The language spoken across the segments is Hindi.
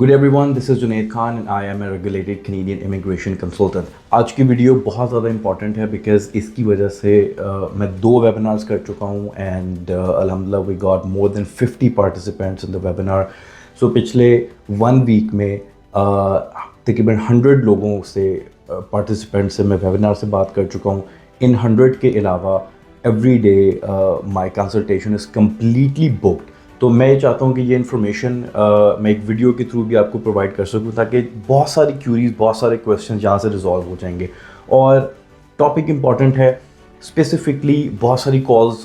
Good everyone, this is Junaid Khan and I am a regulated Canadian immigration consultant. आज की वीडियो बहुत ज़्यादा इंपॉर्टेंट है बिकॉज इसकी वजह से मैं 2 वेबिनार्स कर चुका हूँ एंड अल्हम्दुलिल्लाह we got more than 50 participants in the webinar. So पिछले 1 वीक में तकरीबन 100 लोगों से पार्टिसिपेंट्स से मैं वेबिनार से बात कर चुका हूँ. इन 100 के अलावा every day my consultation is completely booked. तो मैं ये चाहता हूँ कि ये इन्फॉर्मेशन मैं एक वीडियो के थ्रू भी आपको प्रोवाइड कर सकूँ ताकि बहुत सारी क्यूरीज, बहुत सारे क्वेश्चन यहाँ से रिजॉल्व हो जाएंगे. और टॉपिक इम्पॉर्टेंट है. स्पेसिफिकली बहुत सारी कॉल्स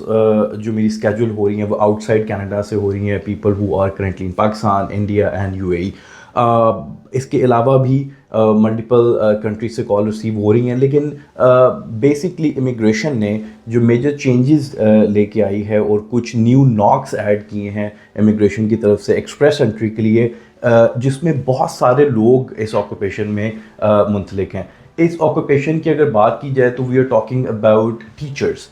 जो मेरी स्केड्यूल हो रही हैं वो आउटसाइड कनाडा से हो रही हैं, people who are currently in Pakistan, India and UAE. इसके अलावा भी मल्टीपल कंट्री से कॉल रिसीव हो रही हैं. लेकिन बेसिकली इमिग्रेशन ने जो मेजर चेंजेस लेके आई है और कुछ न्यू नॉक्स ऐड किए हैं इमिग्रेशन की तरफ से एक्सप्रेस एंट्री के लिए, जिसमें बहुत सारे लोग इस ऑक्यूपेशन में मुंसलिक हैं. इस ऑक्यूपेशन की अगर बात की जाए तो we are talking about teachers.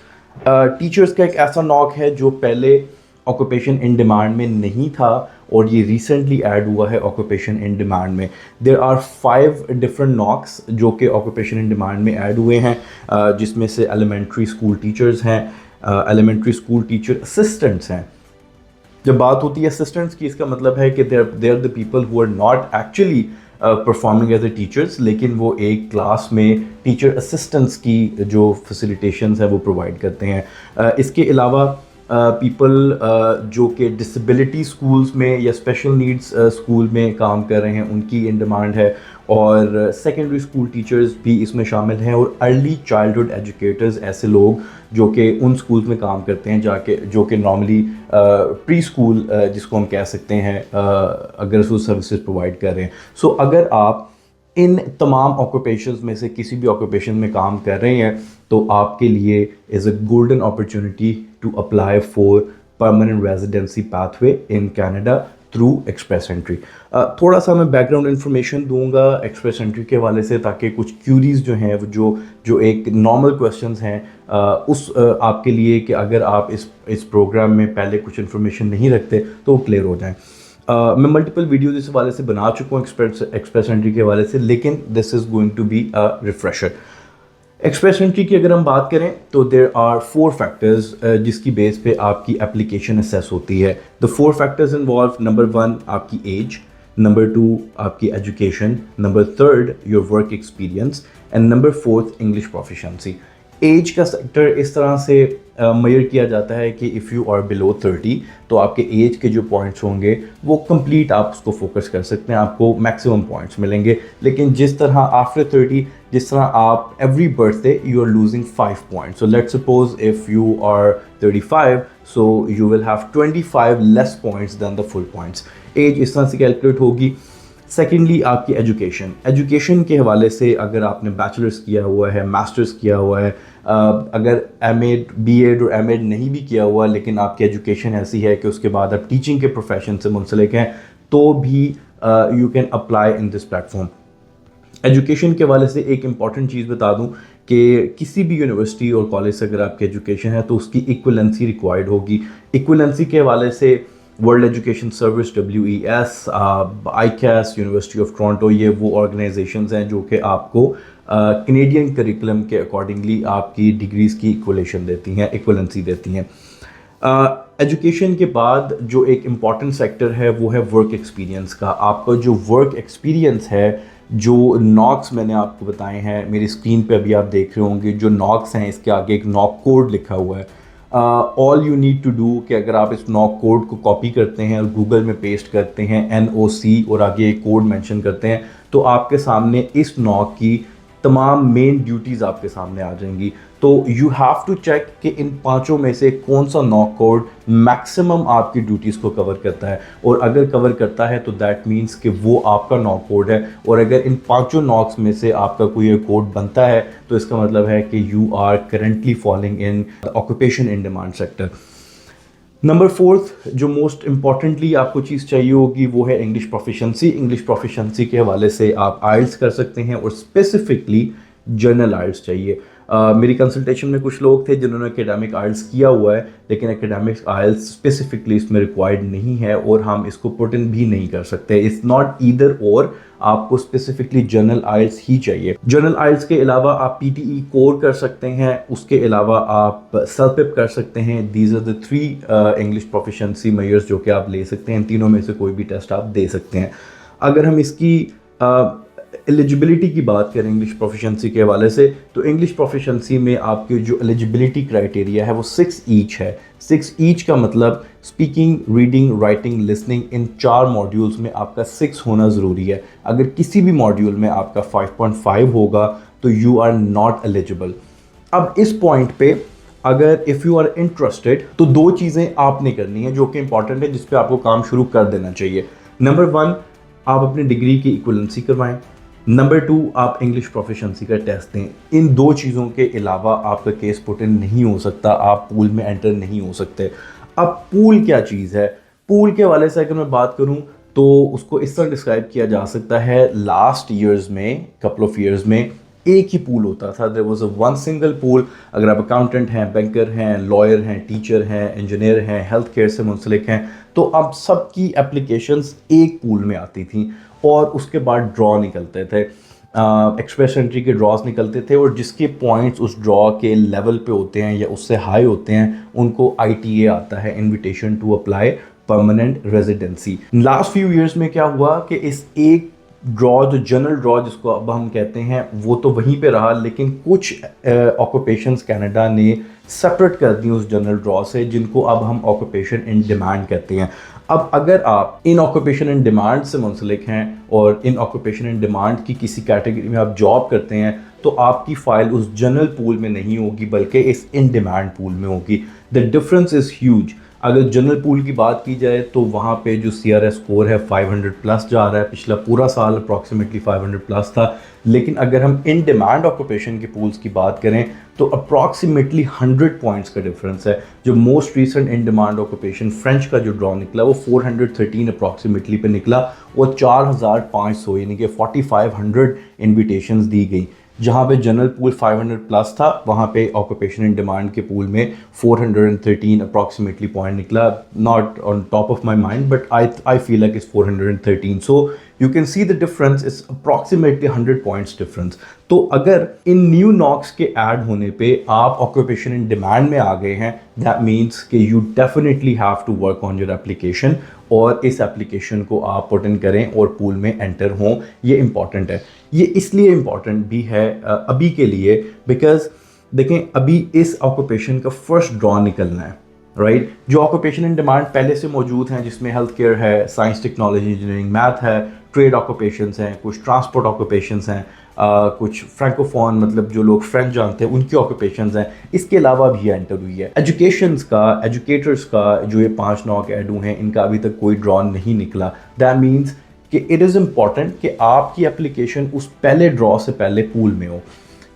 Teachers का एक ऐसा नॉक है जो पहले ऑक्यूपेशन इन डिमांड में नहीं था और ये रिसेंटली ऐड हुआ है ऑक्यूपेशन इन डिमांड में. देयर आर 5 डिफरेंट नॉक्स जो कि ऑक्यूपेशन इन डिमांड में ऐड हुए हैं, जिसमें से एलिमेंट्री स्कूल टीचर्स हैं, एलिमेंट्री स्कूल टीचर असिस्टेंट्स हैं. जब बात होती है असिस्टेंट्स की, इसका मतलब है कि they are the people who are not actually performing as a teachers, लेकिन वो एक क्लास में टीचर असिस्टेंट्स की जो फैसिलिटेशंस है वो प्रोवाइड करते हैं. इसके अलावा पीपल जो कि डिसेबिलिटी स्कूल्स में या स्पेशल नीड्स स्कूल में काम कर रहे हैं उनकी इन डिमांड है. और सेकेंडरी स्कूल टीचर्स भी इसमें शामिल हैं. और अर्ली चाइल्डहुड एजुकेटर्स, ऐसे लोग जो कि उन स्कूल्स में काम करते हैं जो कि नॉर्मली प्री स्कूल जिसको हम कह सकते हैं अगर वो सर्विसेज प्रोवाइड कर रहे हैं. सो अगर आप इन तमाम ऑक्यूपेशंस में से किसी भी ऑक्यूपेशन में काम कर रहे हैं तो आपके लिए is a golden opportunity to apply for permanent residency pathway in Canada through express entry. थोड़ा सा मैं बैकग्राउंड इन्फॉर्मेशन दूंगा एक्सप्रेस एंट्री के हवाले से ताकि कुछ क्यूरीज जो हैं वो जो एक नॉर्मल क्वेश्चंस हैं उस आपके लिए कि अगर आप इस प्रोग्राम में पहले कुछ इन्फॉर्मेशन नहीं रखते तो वो क्लियर हो जाएँ. मैं मल्टीपल वीडियोज़ इस हवाले से बना चुका हूँ एक्सप्रेस एंट्री के हवाले से, लेकिन this is going to be a refresher. Express entry की अगर हम बात करें तो देयर आर 4 फैक्टर्स जिसकी बेस पे आपकी एप्लीकेशन असेस होती है. द 4 फैक्टर्स इन्वॉल्व: नंबर 1 आपकी एज, नंबर 2 आपकी education, number 3 your work experience and number 4 English proficiency. Age का सेक्टर इस तरह से मेजर किया जाता है कि इफ़ यू आर बिलो 30 तो आपके एज के जो पॉइंट्स होंगे वो कंप्लीट आप उसको फोकस कर सकते हैं, आपको मैक्सिमम पॉइंट्स मिलेंगे. लेकिन जिस तरह आफ्टर 30, जिस तरह आप every birthday you are losing 5 points. So let's suppose if you are 35 so you will have 25 less points than the full points. Age इस तरह से कैलकुलेट होगी. सेकेंडली आपकी एजुकेशन के हवाले से अगर आपने बैचलर्स किया हुआ है, मास्टर्स किया हुआ है, अगर एमएड, बीएड और एमएड नहीं भी किया हुआ लेकिन आपकी एजुकेशन ऐसी है कि उसके बाद आप टीचिंग के प्रोफेशन से मुंसलिक हैं तो भी you can apply in this platform. Education के हवाले से एक इम्पॉर्टेंट चीज़ बता दूं कि किसी भी यूनिवर्सिटी और कॉलेज से अगर आपकी एजुकेशन है तो उसकी इक्विवेलेंसी रिक्वायर्ड होगी. इक्विवेलेंसी के हवाले से world education service, WES, ICAS, university of Toronto, ये वो ऑर्गेनाइजेशंस हैं जो कि आपको कैनेडियन करिकुलम के अकॉर्डिंगली आपकी डिग्रीज़ की इक्विवेलेंसी देती हैं. एजुकेशन के बाद जो एक इम्पॉर्टेंट सेक्टर है वो है वर्क एक्सपीरियंस का. आपका जो वर्क एक्सपीरियंस है, जो नॉक्स मैंने आपको बताए हैं, मेरी स्क्रीन पे अभी आप देख रहे होंगे जो नॉक्स हैं, इसके आगे एक नॉक कोड लिखा हुआ है. All you need to do कि अगर आप इस नॉक कोड को कॉपी करते हैं और गूगल में पेस्ट करते हैं NOC और आगे एक कोड मेंशन करते हैं तो आपके सामने इस नॉक की तमाम मेन ड्यूटीज़ आपके सामने आ जाएंगी. तो यू हैव टू चेक कि इन 5 में से कौन सा नॉक कोड मैक्सिमम आपकी ड्यूटीज़ को कवर करता है. और अगर कवर करता है तो दैट मीन्स कि वो आपका नॉक कोड है. और अगर इन 5 नॉक्स में से आपका कोई एक कोड बनता है तो इसका मतलब है कि you are currently following in occupation in demand sector. Number 4 जो मोस्ट इम्पॉर्टेंटली आपको चीज़ चाहिए होगी वो है इंग्लिश प्रोफिशेंसी. इंग्लिश प्रोफिशेंसी के हवाले से आप आइल्स कर सकते हैं और स्पेसिफिकली जर्नल आइल्स चाहिए. मेरी कंसल्टेशन में कुछ लोग थे जिन्होंने एकेडमिक आइल्स किया हुआ है, लेकिन एकेडमिक आइल्स स्पेसिफिकली इसमें रिक्वायर्ड नहीं है और हम इसको पुट इन भी नहीं कर सकते. इट्स नॉट ईदर और, आपको स्पेसिफिकली जनरल आइल्स ही चाहिए. जनरल आइल्स के अलावा आप PTE कोर कर सकते हैं, उसके अलावा आप सेल्फपिप कर सकते हैं. These are the 3 English proficiency measures जो कि आप ले सकते हैं. तीनों में से कोई भी टेस्ट आप दे सकते हैं. अगर हम इसकी एलिजिबिलिटी की बात करें इंग्लिश प्रोफिशिएंसी के हवाले से, तो इंग्लिश प्रोफिशिएंसी में आपकी जो एलिजिबिलिटी क्राइटेरिया है वो 6 ईच है. 6 ईच का मतलब स्पीकिंग, रीडिंग, राइटिंग, लिसनिंग, इन 4 मॉड्यूल्स में आपका 6 होना ज़रूरी है. अगर किसी भी मॉड्यूल में आपका 5.5 होगा तो यू आर नॉट एलिजिबल. अब इस पॉइंट पे अगर इफ़ यू आर इंटरेस्टेड तो 2 चीज़ें आपने करनी है जो कि इंपॉर्टेंट है, जिस पे आपको काम शुरू कर देना चाहिए. नंबर 1, आप अपनी डिग्री की इक्विवेलेंसी करवाएं. नंबर 2, आप इंग्लिश प्रोफिशिएंसी का टेस्ट दें. इन 2 चीज़ों के अलावा आपका केस पुट इन नहीं हो सकता, आप पूल में एंटर नहीं हो सकते. अब पूल क्या चीज़ है? पूल के हवाले से अगर मैं बात करूं तो उसको इस तरह डिस्क्राइब किया जा सकता है, लास्ट ईयर्स में, कपल ऑफ ईयर्स में एक ही पूल होता था. There was a one single pool. अगर आप अकाउंटेंट हैं, बैंकर हैं, लॉयर हैं, टीचर हैं, इंजीनियर हैं, हेल्थ केयर से मुंसलिक हैं, तो अब सबकी एप्लीकेशंस एक पूल में आती थी और उसके बाद ड्रॉ निकलते थे. एक्सप्रेस एंट्री के ड्रॉज निकलते थे और जिसके पॉइंट्स उस ड्रॉ के लेवल पे होते हैं या उससे हाई होते हैं उनको ITA आता है, invitation to apply permanent residency. Last few years में क्या हुआ कि इस एक ड्रॉ, जो जनरल ड्रॉ जिसको अब हम कहते हैं, वो तो वहीं पे रहा, लेकिन कुछ ऑक्यूपेशंस कनाडा ने सेपरेट कर दी उस जनरल ड्रॉ से, जिनको अब हम ऑक्यूपेशन इन डिमांड कहते हैं. अब अगर आप इन ऑक्यूपेशन इन डिमांड से मुंसलिक हैं और इन ऑक्यूपेशन इन डिमांड की किसी कैटेगरी में आप जॉब करते हैं तो आपकी फ़ाइल उस जनरल पूल में नहीं होगी बल्कि इस इन डिमांड पूल में होगी. The difference is huge. अगर जनरल पूल की बात की जाए तो वहाँ पे जो CRS स्कोर है 500 प्लस जा रहा है. पिछला पूरा साल अप्रॉक्सीमेटली 500 प्लस था. लेकिन अगर हम इन डिमांड ऑक्यूपेशन के पूल्स की बात करें तो अप्रॉक्सीमेटली 100 पॉइंट्स का डिफरेंस है. जो most recent in demand occupation French का जो ड्रॉ निकला वो 413 अप्रॉक्सीमेटली पे निकला और 4500 यानी कि 4500 इन्विटेशंस दी गई. जहाँ पे जनरल पूल 500 प्लस था वहाँ पे ऑक्यूपेशन इन डिमांड के पूल में 413 अप्रॉक्सीमेटली पॉइंट निकला. Not on top of my mind but I feel like it's 413. So you can see the difference is approximately 100 points difference. तो अगर इन न्यू नॉक्स के ऐड होने पे आप ऑक्यूपेशन इन डिमांड में आ गए हैं, दैट मीन्स कि you definitely have to work on your application और इस एप्लीकेशन को आप पुट इन करें और पूल में एंटर हों. ये इंपॉर्टेंट है. ये इसलिए इम्पॉर्टेंट भी है अभी के लिए बिकॉज देखें अभी इस ऑक्यूपेशन का फर्स्ट ड्रॉ निकलना है, राइट. जो ऑक्यूपेशन इन डिमांड पहले से मौजूद हैं जिसमें हेल्थ केयर है, साइंस टेक्नोलॉजी इंजीनियरिंग मैथ है, ट्रेड ऑक्यूपेशंस हैं, कुछ ट्रांसपोर्ट ऑक्यूपेशंस हैं, कुछ फ्रैंकोफोन मतलब जो लोग फ्रेंच जानते हैं उनकी ऑक्यूपेशंस हैं. इसके अलावा भी एंटर हुई है. एजुकेटर्स का जो ये 5 नॉक ऐड हुए हैं इनका अभी तक कोई ड्रॉ नहीं निकला. दैट मीन्स कि इट इज़ इम्पॉर्टेंट कि आपकी एप्लीकेशन उस पहले ड्रॉ से पहले पूल में हो,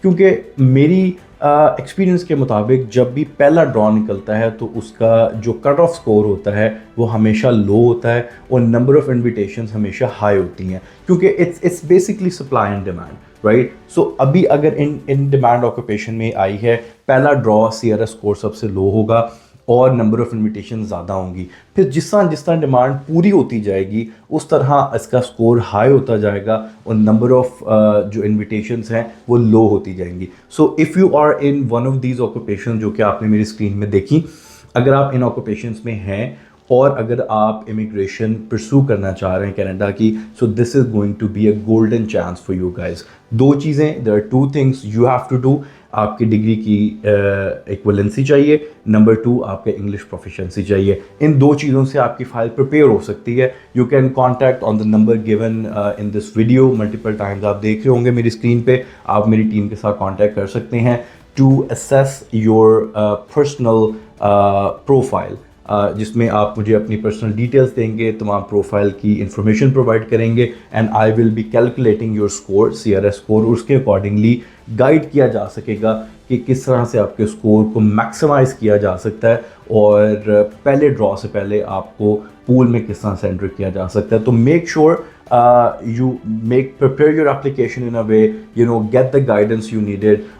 क्योंकि मेरी एक्सपीरियंस के मुताबिक जब भी पहला ड्रॉ निकलता है तो उसका जो कट ऑफ स्कोर होता है वो हमेशा लो होता है और नंबर ऑफ़ इन्विटेशंस हमेशा हाई होती हैं, क्योंकि it's basically supply and demand, right. So अभी अगर इन डिमांड ऑक्यूपेशन में आई है, पहला ड्रॉ CRS स्कोर सबसे लो होगा और नंबर ऑफ़ इन्विटेशन ज़्यादा होंगी. फिर जिस तरह डिमांड पूरी होती जाएगी उस तरह इसका स्कोर हाई होता जाएगा और नंबर ऑफ़ जो इन्विटेशंस हैं वो लो होती जाएंगी. So if you are in one of these occupation जो कि आपने मेरी स्क्रीन में देखी, अगर आप इन ऑक्यूपेशंस में हैं और अगर आप इमिग्रेशन परसू करना चाह रहे हैं कनाडा की, so this is going to be a golden chance for you guys. 2 चीज़ें, there are 2 things you have to do. आपकी डिग्री की इक्विवेलेंसी चाहिए. नंबर 2 आपके इंग्लिश प्रोफिशिएंसी चाहिए. इन 2 चीज़ों से आपकी फ़ाइल प्रिपेयर हो सकती है. You can contact on the number given in this video. Multiple times आप देख रहे होंगे मेरी स्क्रीन पे. आप मेरी टीम के साथ कॉन्टैक्ट कर सकते हैं to assess your personal profile, जिसमें आप मुझे अपनी पर्सनल डिटेल्स देंगे, तमाम प्रोफाइल की इंफॉर्मेशन प्रोवाइड करेंगे and I will be calculating your score, CRS score. उसके अकॉर्डिंगली गाइड किया जा सकेगा कि किस तरह से आपके स्कोर को मैक्सिमाइज़ किया जा सकता है और पहले ड्रॉ से पहले आपको पूल में किस तरह से एंटर किया जा सकता है. तो make sure you prepare your application in a way, get the guidance you needed,